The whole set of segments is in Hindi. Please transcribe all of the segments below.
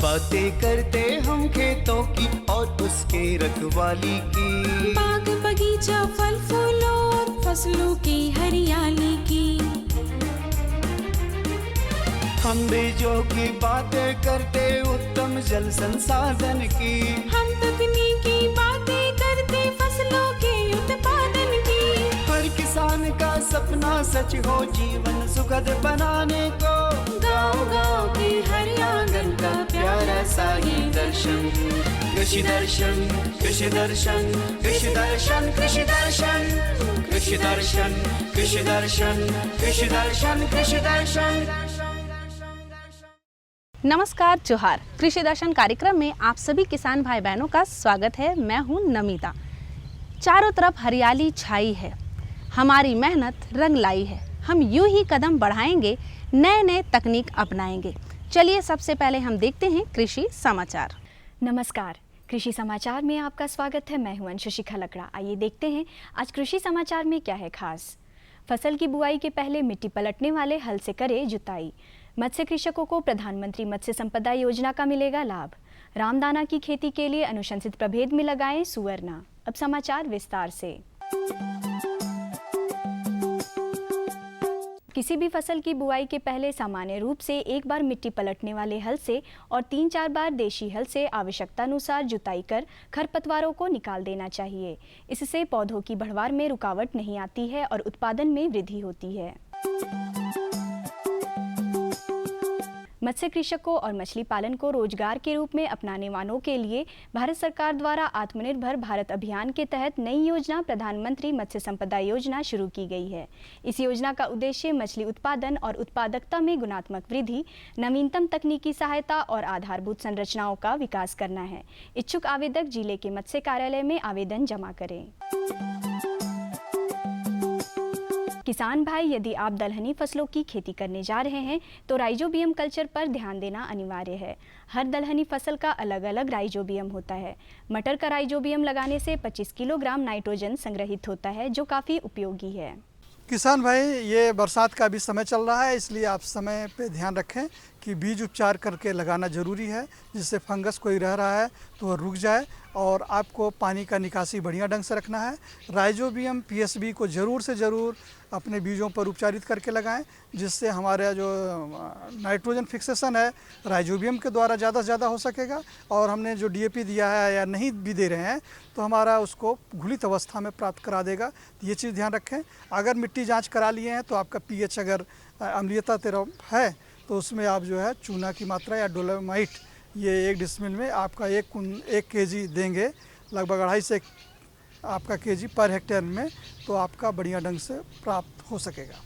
बातें करते हम खेतों की और उसके रखवाली की, बाग बगीचा फल फूलों और फसलों की हरियाली की। हम बीजों की बातें करते उत्तम जल संसाधन की, हम तकनीकी बातें करते फसलों के उत्पादन की। हर किसान का सपना सच हो जीवन सुखद बनाने को, गाँव-गाँव के हर आंगन का प्यारा सा ये दर्शन। कृषि दर्शन, कृषि दर्शन, कृषि दर्शन, कृषि दर्शन, कृषि दर्शन, कृषि दर्शन, कृषि दर्शन, कृषि दर्शन। नमस्कार, जोहार। कृषि दर्शन कार्यक्रम में आप सभी किसान भाई बहनों का स्वागत है। मैं हूं नमिता। चारों तरफ हरियाली छाई है, हमारी मेहनत रंग लाई है। हम यूं ही कदम बढ़ाएंगे, नए नए तकनीक अपनाएंगे। चलिए सबसे पहले हम देखते हैं कृषि समाचार। नमस्कार, कृषि समाचार में आपका स्वागत है। मैं हूं अंशुशिखा लकड़ा। आइए देखते हैं आज कृषि समाचार में क्या है खास। फसल की बुआई के पहले मिट्टी पलटने वाले हल से करे जुताई। मत्स्य कृषकों को प्रधानमंत्री मत्स्य संपदा योजना का मिलेगा लाभ। रामदाना की खेती के लिए अनुशंसित प्रभेद में लगाएं सुवरना। अब समाचार विस्तार से। किसी भी फसल की बुआई के पहले सामान्य रूप से एक बार मिट्टी पलटने वाले हल से और 3-4 बार देशी हल से आवश्यकतानुसार जुताई कर खरपतवारों को निकाल देना चाहिए। इससे पौधों की बढ़वार में रुकावट नहीं आती है और उत्पादन में वृद्धि होती है। मत्स्य कृषकों और मछली पालन को रोजगार के रूप में अपनाने वालों के लिए भारत सरकार द्वारा आत्मनिर्भर भारत अभियान के तहत नई योजना प्रधानमंत्री मत्स्य संपदा योजना शुरू की गई है। इस योजना का उद्देश्य मछली उत्पादन और उत्पादकता में गुणात्मक वृद्धि, नवीनतम तकनीकी सहायता और आधारभूत संरचनाओं का विकास करना है। इच्छुक आवेदक जिले के मत्स्य कार्यालय में आवेदन जमा करें। किसान भाई, यदि आप दलहनी फसलों की खेती करने जा रहे हैं तो राइजोबियम कल्चर पर ध्यान देना अनिवार्य है। हर दलहनी फसल का अलग अलग राइजोबियम होता है। मटर का राइजोबियम लगाने से 25 किलोग्राम नाइट्रोजन संग्रहित होता है, जो काफ़ी उपयोगी है। किसान भाई, ये बरसात का भी समय चल रहा है, इसलिए आप समय पे ध्यान रखें कि बीज उपचार करके लगाना ज़रूरी है, जिससे फंगस कोई रह रहा है तो वह रुक जाए। और आपको पानी का निकासी बढ़िया ढंग से रखना है। राइजोबियम पीएसबी को ज़रूर से ज़रूर अपने बीजों पर उपचारित करके लगाएं, जिससे हमारा जो नाइट्रोजन फिक्सेशन है राइजोबियम के द्वारा ज़्यादा से ज़्यादा हो सकेगा। और हमने जो डीएपी दिया है या नहीं भी दे रहे हैं तो हमारा उसको घुलित अवस्था में प्राप्त करा देगा। ये चीज़ ध्यान रखें। अगर मिट्टी जाँच करा लिए हैं तो आपका पीएच अगर अम्लीयता तरफ है तो उसमें आप जो है चूना की मात्रा या डोलोमाइट ये 1 डिसमिल में आपका 1 केजी देंगे, लगभग 2.5 से आपका केजी पर हेक्टेयर में, तो आपका बढ़िया ढंग से प्राप्त हो सकेगा।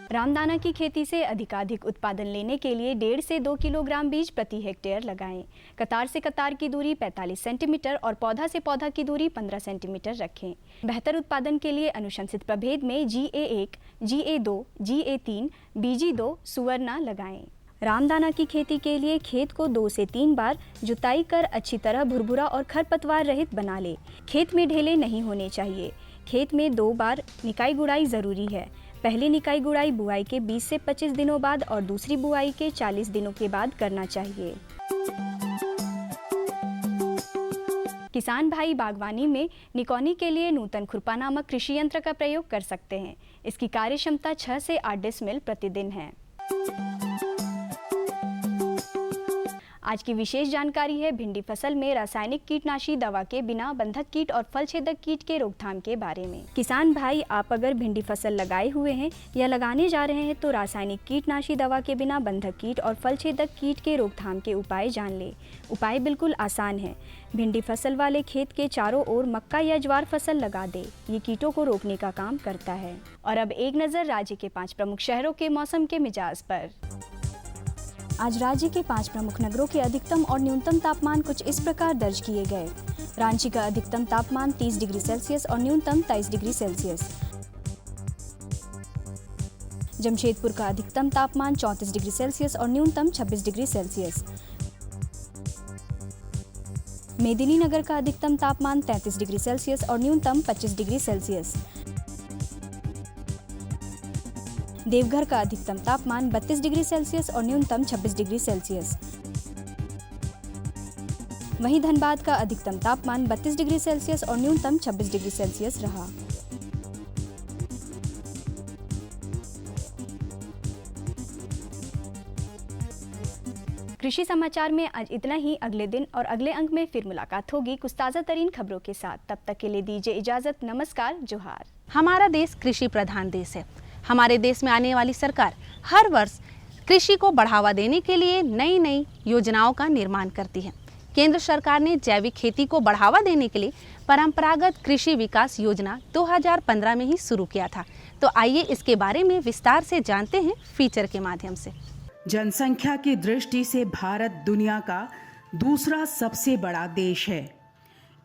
रामदाना की खेती से अधिकाधिक उत्पादन लेने के लिए 1.5 से 2 किलोग्राम बीज प्रति हेक्टेयर लगाएं। कतार से कतार की दूरी 45 सेंटीमीटर और पौधा से पौधा की दूरी 15 सेंटीमीटर रखें। बेहतर उत्पादन के लिए अनुशंसित प्रभेद में GA1, GA2, GA3, BG2, सुवरना लगाएं। रामदाना की खेती के लिए खेत को 2 से 3 बार जुताई कर अच्छी तरह भुरभुरा और खरपतवार रहित बना ले। खेत में ढेले नहीं होने चाहिए। खेत में 2 बार निकाई गुड़ाई ज़रूरी है। पहली निकाई गुड़ाई बुआई के 20 से 25 दिनों बाद और दूसरी बुआई के 40 दिनों के बाद करना चाहिए। किसान भाई बागवानी में निकौनी के लिए नूतन खुरपा नामक कृषि यंत्र का प्रयोग कर सकते हैं। इसकी कार्य क्षमता 6 से 8 डेसिमल प्रतिदिन है। आज की विशेष जानकारी है भिंडी फसल में रासायनिक कीटनाशी दवा के बिना बंधक कीट और फल छेदक कीट के रोकथाम के बारे में। किसान भाई, आप अगर भिंडी फसल लगाए हुए हैं या लगाने जा रहे हैं तो रासायनिक कीटनाशी दवा के बिना बंधक कीट और फल छेदक कीट के रोकथाम के उपाय जान ले। उपाय बिल्कुल आसान है। भिंडी फसल वाले खेत के चारों ओर मक्का या ज्वार फसल लगा दे। ये कीटों को रोकने का काम करता है। और अब एक नज़र राज्य के 5 प्रमुख शहरों के मौसम के मिजाज पर। आज राज्य के 5 प्रमुख नगरों के अधिकतम और न्यूनतम तापमान कुछ इस प्रकार दर्ज किए गए। रांची का अधिकतम तापमान 30 डिग्री सेल्सियस और न्यूनतम 23 डिग्री सेल्सियस। जमशेदपुर का अधिकतम तापमान 34 डिग्री सेल्सियस और न्यूनतम 26 डिग्री सेल्सियस। मेदिनीनगर का अधिकतम तापमान 33 डिग्री सेल्सियस और न्यूनतम 25 डिग्री सेल्सियस। देवघर का अधिकतम तापमान 32 डिग्री सेल्सियस और न्यूनतम 26 डिग्री सेल्सियस। वहीं धनबाद का अधिकतम तापमान 32 डिग्री सेल्सियस और न्यूनतम 26 डिग्री सेल्सियस रहा। कृषि समाचार में आज इतना ही। अगले दिन और अगले अंक में फिर मुलाकात होगी कुछ ताज़ा तरीन खबरों के साथ। तब तक के लिए दीजिए इजाज़त। नमस्कार, जोहार। हमारा देश कृषि प्रधान देश है। हमारे देश में आने वाली सरकार हर वर्ष कृषि को बढ़ावा देने के लिए नई नई योजनाओं का निर्माण करती है। केंद्र सरकार ने जैविक खेती को बढ़ावा देने के लिए परंपरागत कृषि विकास योजना 2015 में ही शुरू किया था। तो आइए इसके बारे में विस्तार से जानते हैं फीचर के माध्यम से। जनसंख्या की दृष्टि से भारत दुनिया का दूसरा सबसे बड़ा देश है।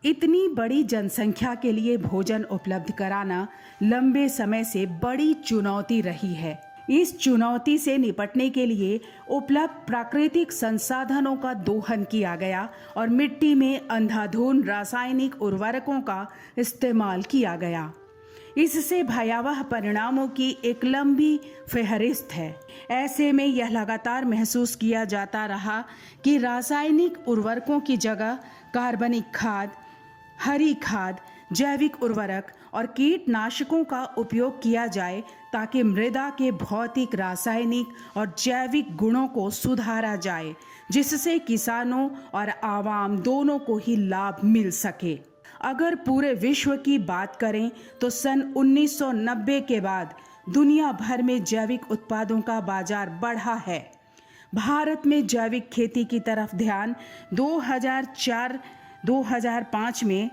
इतनी बड़ी जनसंख्या के लिए भोजन उपलब्ध कराना लंबे समय से बड़ी चुनौती रही है। इस चुनौती से निपटने के लिए उपलब्ध प्राकृतिक संसाधनों का दोहन किया गया और मिट्टी में अंधाधुंध रासायनिक उर्वरकों का इस्तेमाल किया गया। इससे भयावह परिणामों की एक लंबी फहरिस्त है। ऐसे में यह लगातार महसूस किया जाता रहा कि रासायनिक उर्वरकों की जगह कार्बनिक खाद, हरी खाद, जैविक उर्वरक और कीटनाशकों का उपयोग किया जाए ताकि मृदा के भौतिक, रासायनिक और जैविक गुणों को सुधारा जाए, जिससे किसानों और आवाम दोनों को ही लाभ मिल सके। अगर पूरे विश्व की बात करें तो सन 1990 के बाद दुनिया भर में जैविक उत्पादों का बाजार बढ़ा है। भारत में जैविक खेती की तरफ ध्यान 2004-2005 में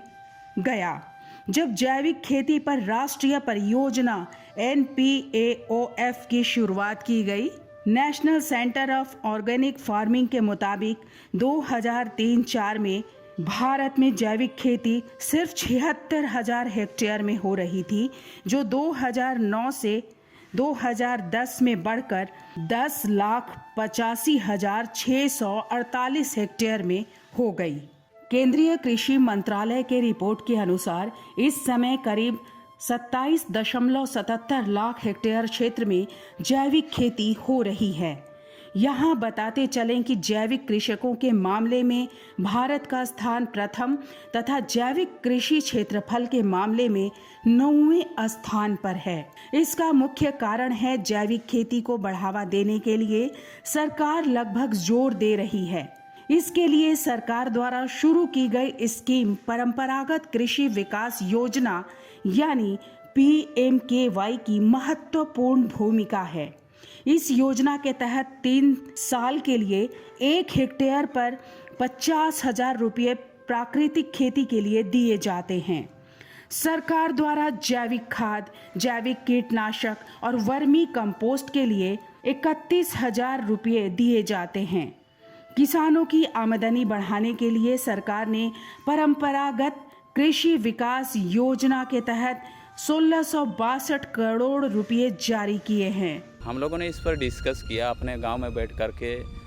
गया, जब जैविक खेती पर राष्ट्रीय परियोजना NPAOF की शुरुआत की गई। National centre of organic farming के मुताबिक 2003-04 में भारत में जैविक खेती सिर्फ 76,000 हेक्टेयर में हो रही थी, जो 2009 से 2010 में बढ़कर 10,85,648 हेक्टेयर में हो गई। केंद्रीय कृषि मंत्रालय के रिपोर्ट के अनुसार इस समय करीब 27.77 लाख हेक्टेयर क्षेत्र में जैविक खेती हो रही है। यहाँ बताते चलें कि जैविक कृषकों के मामले में भारत का स्थान प्रथम तथा जैविक कृषि क्षेत्रफल के मामले में 9वें स्थान पर है। इसका मुख्य कारण है जैविक खेती को बढ़ावा देने के लिए सरकार लगभग जोर दे रही है। इसके लिए सरकार द्वारा शुरू की गई स्कीम परंपरागत कृषि विकास योजना यानी PMKY की महत्वपूर्ण भूमिका है। इस योजना के तहत 3 साल के लिए 1 हेक्टेयर पर 50,000 रुपये प्राकृतिक खेती के लिए दिए जाते हैं। सरकार द्वारा जैविक खाद, जैविक कीटनाशक और वर्मी कंपोस्ट के लिए 31,000 रुपये दिए जाते हैं। किसानों की आमदनी बढ़ाने के लिए सरकार ने परंपरागत कृषि विकास योजना के तहत 1662 करोड़ रुपये जारी किए हैं। हम लोगों ने इस पर डिस्कस किया, अपने गांव में बैठ कर के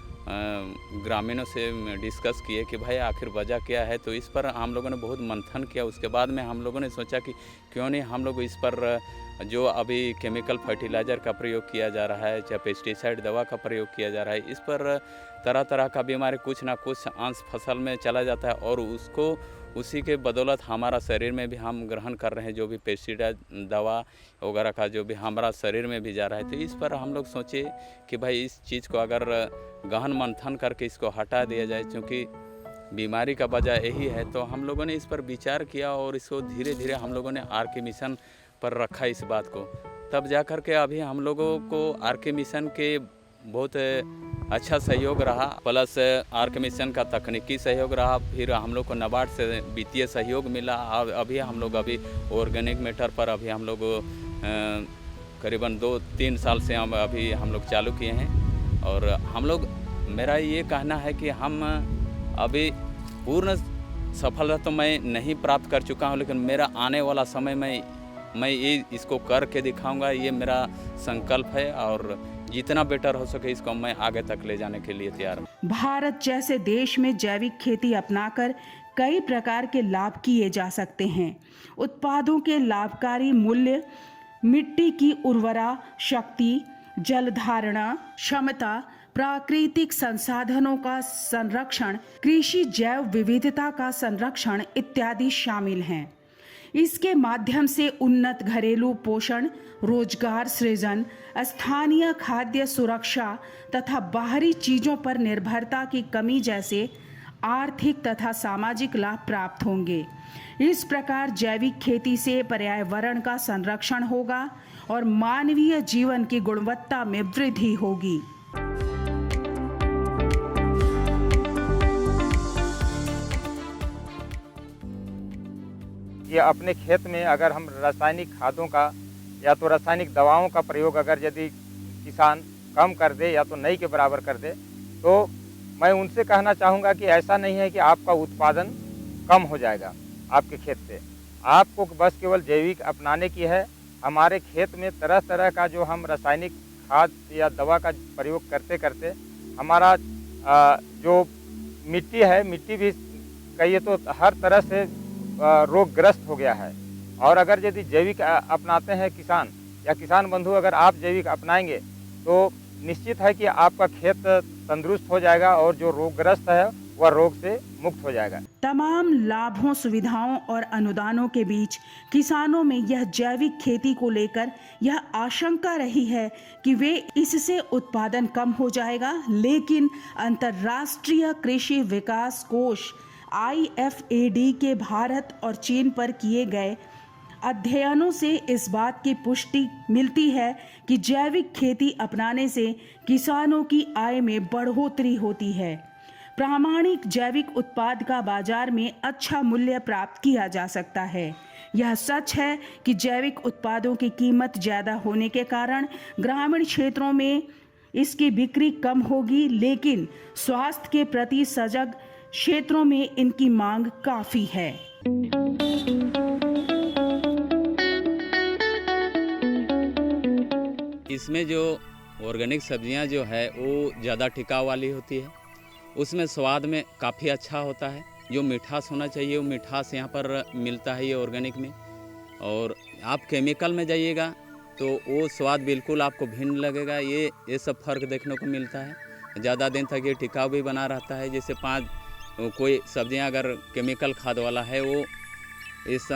ग्रामीणों से डिस्कस किए कि भाई आखिर वजह क्या है। तो इस पर हम लोगों ने बहुत मंथन किया। उसके बाद में हम लोगों ने सोचा कि क्यों नहीं हम लोग इस पर जो अभी केमिकल फर्टिलाइज़र का प्रयोग किया जा रहा है, चाहे पेस्टिसाइड दवा का प्रयोग किया जा रहा है, इस पर तरह तरह का बीमारी कुछ ना कुछ अंश फसल में चला जाता है और उसको उसी के बदौलत हमारा शरीर में भी हम ग्रहण कर रहे हैं, जो भी पेस्टिसाइड दवा वगैरह का जो भी हमारा शरीर में भी जा रहा है। तो इस पर हम लोग सोचे कि भाई इस चीज़ को अगर गहन मंथन करके इसको हटा दिया जाए, क्योंकि बीमारी का वजह यही है। तो हम लोगों ने इस पर विचार किया और इसको धीरे धीरे हम लोगों ने RK मिशन पर रखा इस बात को। तब जा कर के अभी हम लोगों को RK मिशन के बहुत अच्छा सहयोग रहा, प्लस RK मिशन का तकनीकी सहयोग रहा, फिर हम लोग को नाबार्ड से वित्तीय सहयोग मिला। अभी हम लोग ऑर्गेनिक मैटर पर अभी हम लोग करीबन 2-3 साल से हम लोग चालू किए हैं। और हम लोग, मेरा ये कहना है कि हम अभी पूर्ण सफलता तो मैं नहीं प्राप्त कर चुका हूँ, लेकिन मेरा आने वाला समय में मैं ये इसको करके दिखाऊंगा, ये मेरा संकल्प है और जितना बेटर हो सके इसको मैं आगे तक ले जाने के लिए तैयार हूँ। भारत जैसे देश में जैविक खेती अपनाकर कई प्रकार के लाभ किए जा सकते हैं। उत्पादों के लाभकारी मूल्य, मिट्टी की उर्वरा शक्ति, जल धारणा क्षमता, प्राकृतिक संसाधनों का संरक्षण, कृषि जैव विविधता का संरक्षण इत्यादि शामिल हैं। इसके माध्यम से उन्नत घरेलू पोषण, रोजगार सृजन, स्थानीय खाद्य सुरक्षा तथा बाहरी चीजों पर निर्भरता की कमी जैसे आर्थिक तथा सामाजिक लाभ प्राप्त होंगे। इस प्रकार जैविक खेती से पर्यावरण का संरक्षण होगा और मानवीय जीवन की गुणवत्ता में वृद्धि होगी। ये अपने खेत में अगर हम रासायनिक खादों का या तो रासायनिक दवाओं का प्रयोग अगर यदि किसान कम कर दे या तो नहीं के बराबर कर दे, तो मैं उनसे कहना चाहूँगा कि ऐसा नहीं है कि आपका उत्पादन कम हो जाएगा आपके खेत से। आपको बस केवल जैविक अपनाने की है। हमारे खेत में तरह तरह का जो हम रासायनिक खाद या दवा का प्रयोग करते करते हमारा जो मिट्टी है, मिट्टी भी कहिए तो हर तरह से रोगग्रस्त हो गया है। और अगर यदि जैविक अपनाते हैं किसान या किसान बंधु, अगर आप जैविक अपनाएंगे तो निश्चित है कि आपका खेत तंदुरुस्त हो जाएगा और जो रोगग्रस्त है वह रोग से मुक्त हो जाएगा। तमाम लाभों, सुविधाओं और अनुदानों के बीच किसानों में यह जैविक खेती को लेकर यह आशंका रही है कि वे इससे उत्पादन कम हो जाएगा, लेकिन अंतर्राष्ट्रीय कृषि विकास कोष IFAD के भारत और चीन पर किए गए अध्ययनों से इस बात की पुष्टि मिलती है कि जैविक खेती अपनाने से किसानों की आय में बढ़ोतरी होती है। प्रामाणिक जैविक उत्पाद का बाजार में अच्छा मूल्य प्राप्त किया जा सकता है। यह सच है कि जैविक उत्पादों की कीमत ज़्यादा होने के कारण ग्रामीण क्षेत्रों में इसकी बिक्री कम होगी, लेकिन स्वास्थ्य के प्रति सजग क्षेत्रों में इनकी मांग काफी है। इसमें जो ऑर्गेनिक सब्जियां जो है वो ज़्यादा टिकाऊ वाली होती है, उसमें स्वाद में काफ़ी अच्छा होता है। जो मिठास होना चाहिए वो मिठास यहाँ पर मिलता है ये ऑर्गेनिक में। और आप केमिकल में जाइएगा तो वो स्वाद बिल्कुल आपको भिन्न लगेगा। ये सब फर्क देखने को मिलता है। ज़्यादा दिन तक ये टिकाऊ भी बना रहता है। जैसे कोई सब्जियां अगर केमिकल खाद वाला है वो इस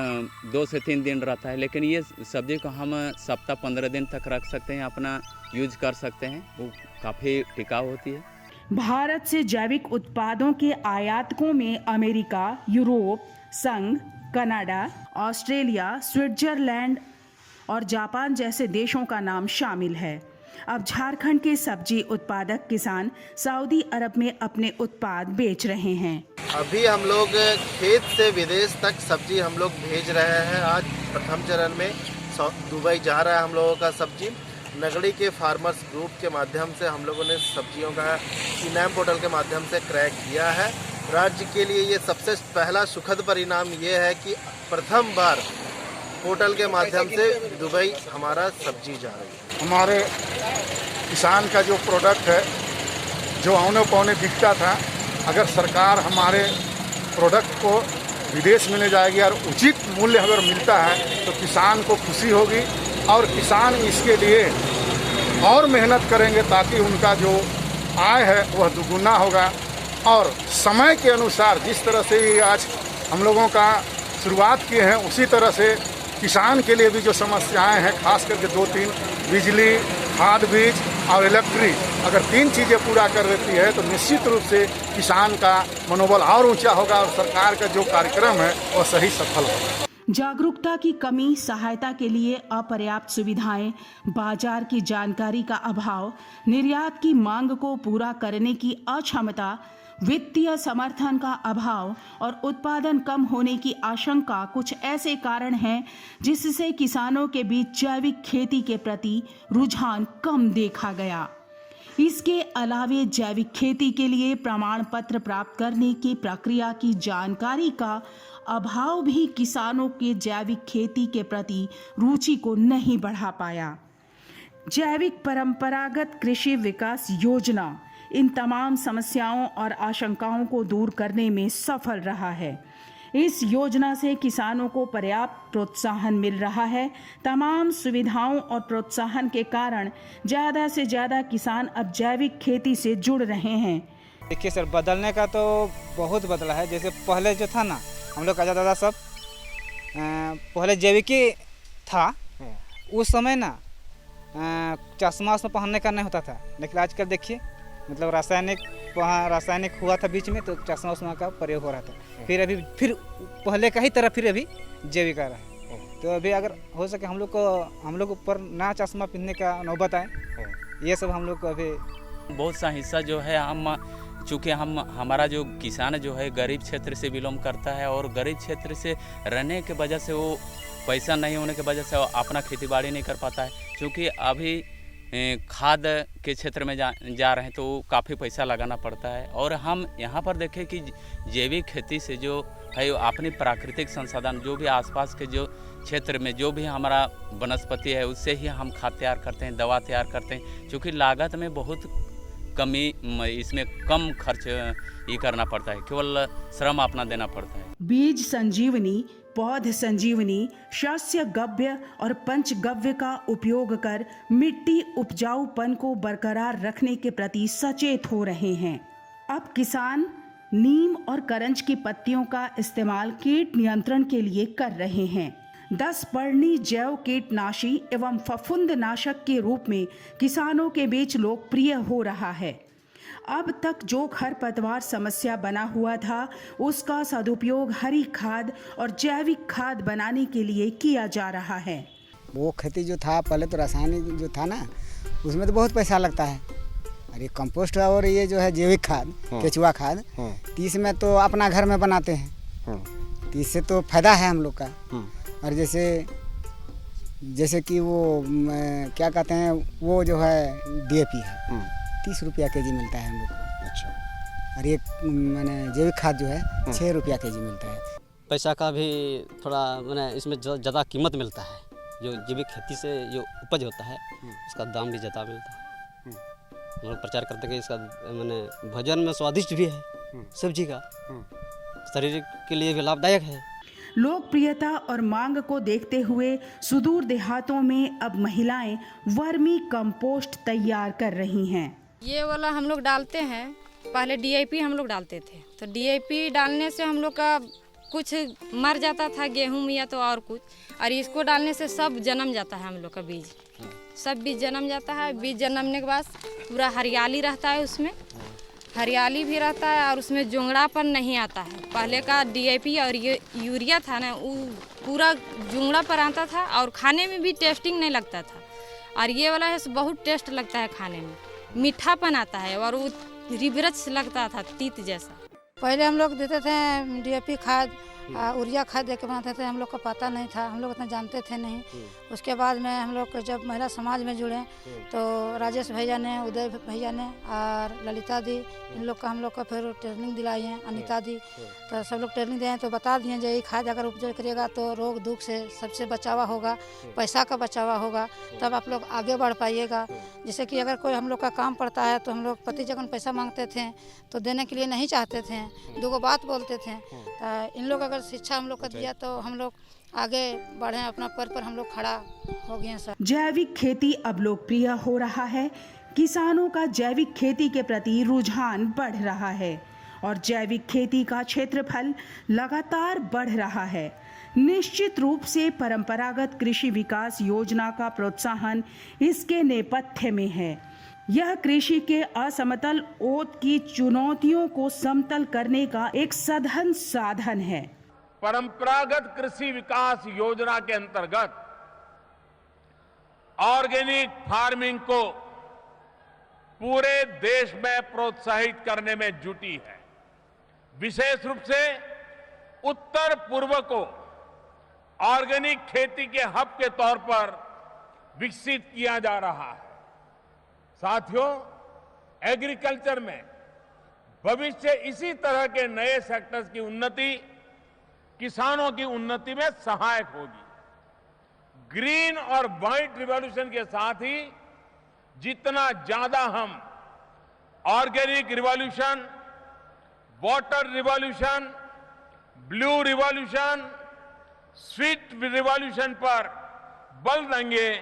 2 से 3 दिन रहता है, लेकिन ये सब्जी को हम सप्ताह 15 दिन तक रख सकते हैं, अपना यूज कर सकते हैं, वो काफ़ी टिकाऊ होती है। भारत से जैविक उत्पादों के आयातकों में अमेरिका, यूरोप संघ, कनाडा, ऑस्ट्रेलिया, स्विट्जरलैंड और जापान जैसे देशों का नाम शामिल है। अब झारखंड के सब्जी उत्पादक किसान सऊदी अरब में अपने उत्पाद बेच रहे हैं। अभी हम लोग खेत से विदेश तक सब्जी हम लोग भेज रहे हैं। आज प्रथम चरण में दुबई जा रहा है हम लोगों का सब्जी। नगड़ी के फार्मर्स ग्रुप के माध्यम से हम लोगों ने सब्जियों का इनाम पोर्टल के माध्यम से क्रैक किया है। राज्य के लिए ये सबसे पहला सुखद परिणाम ये है कि प्रथम बार पोर्टल के माध्यम से दुबई हमारा सब्जी जा रही है। हमारे किसान का जो प्रोडक्ट है जो औने पौने बिकता था, अगर सरकार हमारे प्रोडक्ट को विदेश में ले जाएगी और उचित मूल्य अगर मिलता है तो किसान को खुशी होगी और किसान इसके लिए और मेहनत करेंगे ताकि उनका जो आय है वह दुगुना होगा। और समय के अनुसार जिस तरह से आज हम लोगों का शुरुआत किए हैं उसी तरह से किसान के लिए भी जो समस्याएं हैं, खास करके 2-3 बिजली, खाद बीज और इलेक्ट्रिक, अगर 3 चीज़ें पूरा कर देती है तो निश्चित रूप से किसान का मनोबल और ऊंचा होगा और सरकार का जो कार्यक्रम है वह सही सफल होगा। जागरूकता की कमी, सहायता के लिए अपर्याप्त सुविधाएं, बाजार की जानकारी का अभाव, निर्यात की मांग को पूरा करने की अक्षमता, वित्तीय समर्थन का अभाव और उत्पादन कम होने की आशंका कुछ ऐसे कारण हैं जिससे किसानों के बीच जैविक खेती के प्रति रुझान कम देखा गया। इसके अलावे जैविक खेती के लिए प्रमाण पत्र प्राप्त करने की प्रक्रिया की जानकारी का अभाव भी किसानों के जैविक खेती के प्रति रुचि को नहीं बढ़ा पाया। जैविक परंपरागत कृषि विकास योजना इन तमाम समस्याओं और आशंकाओं को दूर करने में सफल रहा है। इस योजना से किसानों को पर्याप्त प्रोत्साहन मिल रहा है। तमाम सुविधाओं और प्रोत्साहन के कारण ज़्यादा से ज़्यादा किसान अब जैविक खेती से जुड़ रहे हैं। देखिए सर, बदलने का तो बहुत बदला है। जैसे पहले जो था ना, हम लोग का दादा सब पहले जैविक ही था। उस समय ना चश्मा उसमें पहनने का नहीं होता था, लेकिन आजकल देखिए मतलब रासायनिक हुआ था बीच में, तो चश्मा उसमा का प्रयोग हो रहा था। फिर पहले का ही तरह फिर अभी जैविक आ रहा है। तो अभी अगर हो सके हम लोग ऊपर ना चश्मा पहनने का नौबत आए, ये सब हम लोग को अभी बहुत सा हिस्सा जो है चूँकि हमारा जो किसान जो है गरीब क्षेत्र से बिलोंग करता है, और गरीब क्षेत्र से रहने के वजह से वो पैसा नहीं होने की वजह से वो अपना खेती बाड़ी नहीं कर पाता है। क्योंकि अभी खाद के क्षेत्र में जा रहे हैं तो काफ़ी पैसा लगाना पड़ता है। और हम यहाँ पर देखें कि जैविक खेती से जो है अपनी प्राकृतिक संसाधन जो भी आसपास के जो क्षेत्र में जो भी हमारा वनस्पति है उससे ही हम खाद तैयार करते हैं, दवा तैयार करते हैं। क्योंकि लागत में बहुत कमी, इसमें कम खर्च ये करना पड़ता है, केवल श्रम अपना देना पड़ता है। बीज संजीवनी, पौध संजीवनी, शस्य गव्य और पंचगव्य का उपयोग कर मिट्टी उपजाऊपन को बरकरार रखने के प्रति सचेत हो रहे हैं। अब किसान नीम और करंज की पत्तियों का इस्तेमाल कीट नियंत्रण के लिए कर रहे हैं। 10 पर्णी जैव कीटनाशी एवं फफूंदनाशक के रूप में किसानों के बीच लोकप्रिय हो रहा है। अब तक जो खरपतवार समस्या बना हुआ था उसका सदुपयोग हरी खाद और जैविक खाद बनाने के लिए किया जा रहा है। वो खेती जो था पहले तो रासायनिक जो था ना, उसमें तो बहुत पैसा लगता है। और ये कंपोस्ट और ये जो है जैविक खाद, केचुआ खाद, तो इसमें तो अपना घर में बनाते हैं, तो इससे तो फायदा है हम लोग का। और जैसे कि वो क्या कहते हैं, वो जो है DAP है, 30 रुपया केजी मिलता है हम लोग को। अच्छा। और ये मैंने जैविक खाद जो है 6 रुपया केजी मिलता है। पैसा का भी थोड़ा मैंने इसमें ज़्यादा कीमत मिलता है। जो जैविक खेती से जो उपज होता है उसका दाम भी ज़्यादा मिलता है। हम लोग प्रचार करते हैं कि इसका मैंने भोजन में स्वादिष्ट भी है, सब्जी का शरीर के लिए भी लाभदायक है। लोकप्रियता और मांग को देखते हुए सुदूर देहातों में अब महिलाएं वर्मी कंपोस्ट तैयार कर रही हैं। ये वाला हम लोग डालते हैं, पहले DAP हम लोग डालते थे, तो DAP डालने से हम लोग का कुछ मर जाता था, गेहूँ या तो और कुछ, और इसको डालने से सब जन्म जाता है। हम लोग का बीज सब बीज जन्म जाता है। बीज जन्मने के बाद पूरा हरियाली रहता है, उसमें हरियाली भी रहता है और उसमें जोंगड़ापन नहीं आता है। पहले का DAP और ये यूरिया था ना, वो पूरा जोंगड़ा पर आता था और खाने में भी टेस्टिंग नहीं लगता था। और ये वाला है बहुत टेस्ट लगता है खाने में, मीठापन आता है और वो रिबरच लगता था, तीत जैसा। पहले हम लोग देते थे DAP खाद, यूरिया खाद दे के बनाते थे। हम लोग को पता नहीं था, हम लोग उतना जानते थे नहीं। उसके बाद में हम लोग जब महिला समाज में जुड़े तो राजेश भैया ने, उदय भैया ने और ललिता दी, इन लोग का हम लोग को फिर ट्रेनिंग दिलाई है, अनिता दी, तो सब लोग ट्रेनिंग दिए हैं। तो बता दिए जो ये खाद अगर उपयोग करिएगा तो रोग दुख से सबसे बचावा होगा, पैसा का बचावा होगा, तब आप लोग आगे बढ़ पाइएगा। जैसे कि अगर कोई हम लोग का काम पड़ता है तो हम लोग पति जब पैसा मांगते थे तो देने के लिए नहीं चाहते थे, 2 बात बोलते थे। तो इन लोग अगर शिक्षा हम लोग को दिया तो हम लोग आगे बढ़े, अपना पैर पर हम लोग खड़ा हो गए सर। जैविक खेती अब लोकप्रिय हो रहा है। किसानों का जैविक खेती के प्रति रुझान बढ़ रहा है और जैविक खेती का क्षेत्रफल लगातार बढ़ रहा है। निश्चित रूप से परंपरागत कृषि विकास योजना का प्रोत्साहन इसके नेपथ्य में है। यह कृषि के असमतल ओत की चुनौतियों को समतल करने का एक सघन साधन है। परंपरागत कृषि विकास योजना के अंतर्गत ऑर्गेनिक फार्मिंग को पूरे देश में प्रोत्साहित करने में जुटी है। विशेष रूप से उत्तर पूर्व को ऑर्गेनिक खेती के हब के तौर पर विकसित किया जा रहा है। साथियों, एग्रीकल्चर में भविष्य इसी तरह के नए सेक्टर्स की उन्नति किसानों की उन्नति में सहायक होगी। ग्रीन और व्हाइट रिवॉल्यूशन के साथ ही जितना ज्यादा हम organic revolution, water revolution, blue revolution, sweet revolution पर बल देंगे,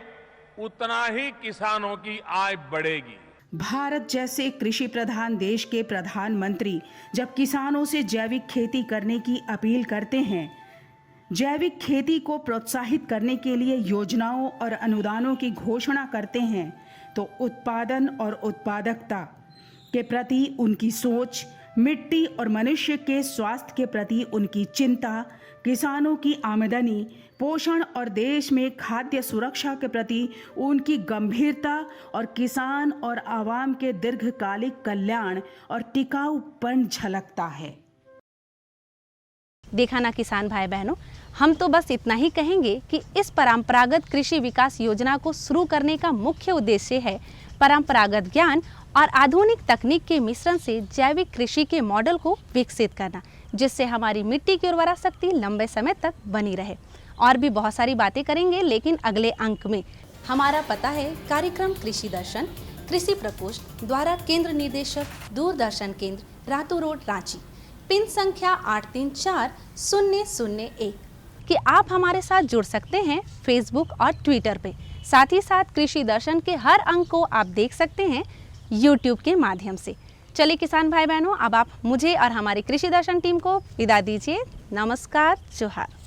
उतना ही किसानों की आय बढ़ेगी। भारत जैसे कृषि प्रधान देश के प्रधानमंत्री जब किसानों से जैविक खेती करने की अपील करते हैं, जैविक खेती को प्रोत्साहित करने के लिए योजनाओं और अनुदानों की घोषणा करते हैं, तो उत्पादन और उत्पादकता के प्रति उनकी सोच, मिट्टी और मनुष्य के स्वास्थ्य के प्रति उनकी चिंता, किसानों की आमदनी, पोषण और देश में खाद्य सुरक्षा के प्रति उनकी गंभीरता और किसान और आवाम के दीर्घकालिक कल्याण और टिकाऊपन झलकता है। देखा ना किसान भाई बहनों, हम तो बस इतना ही कहेंगे कि इस परंपरागत कृषि विकास योजना को शुरू करने का मुख्य उद्देश्य है परंपरागत ज्ञान और आधुनिक तकनीक के मिश्रण से जैविक कृषि के मॉडल को विकसित करना, जिससे हमारी मिट्टी की उर्वरा शक्ति लंबे समय तक बनी रहे। और भी बहुत सारी बातें करेंगे, लेकिन अगले अंक में। हमारा पता है कार्यक्रम कृषि दर्शन, कृषि प्रकोष्ठ द्वारा केंद्र निदेशक, दूरदर्शन केंद्र, रातू रोड, रांची। पिन संख्या 834001 कि आप हमारे साथ जुड़ सकते हैं फेसबुक और ट्विटर पे। साथ ही साथ कृषि दर्शन के हर अंक को आप देख सकते हैं यूट्यूब के माध्यम से। चलिए किसान भाई बहनों, अब आप मुझे और हमारे कृषि दर्शन टीम को विदा दीजिए। नमस्कार, जोहार।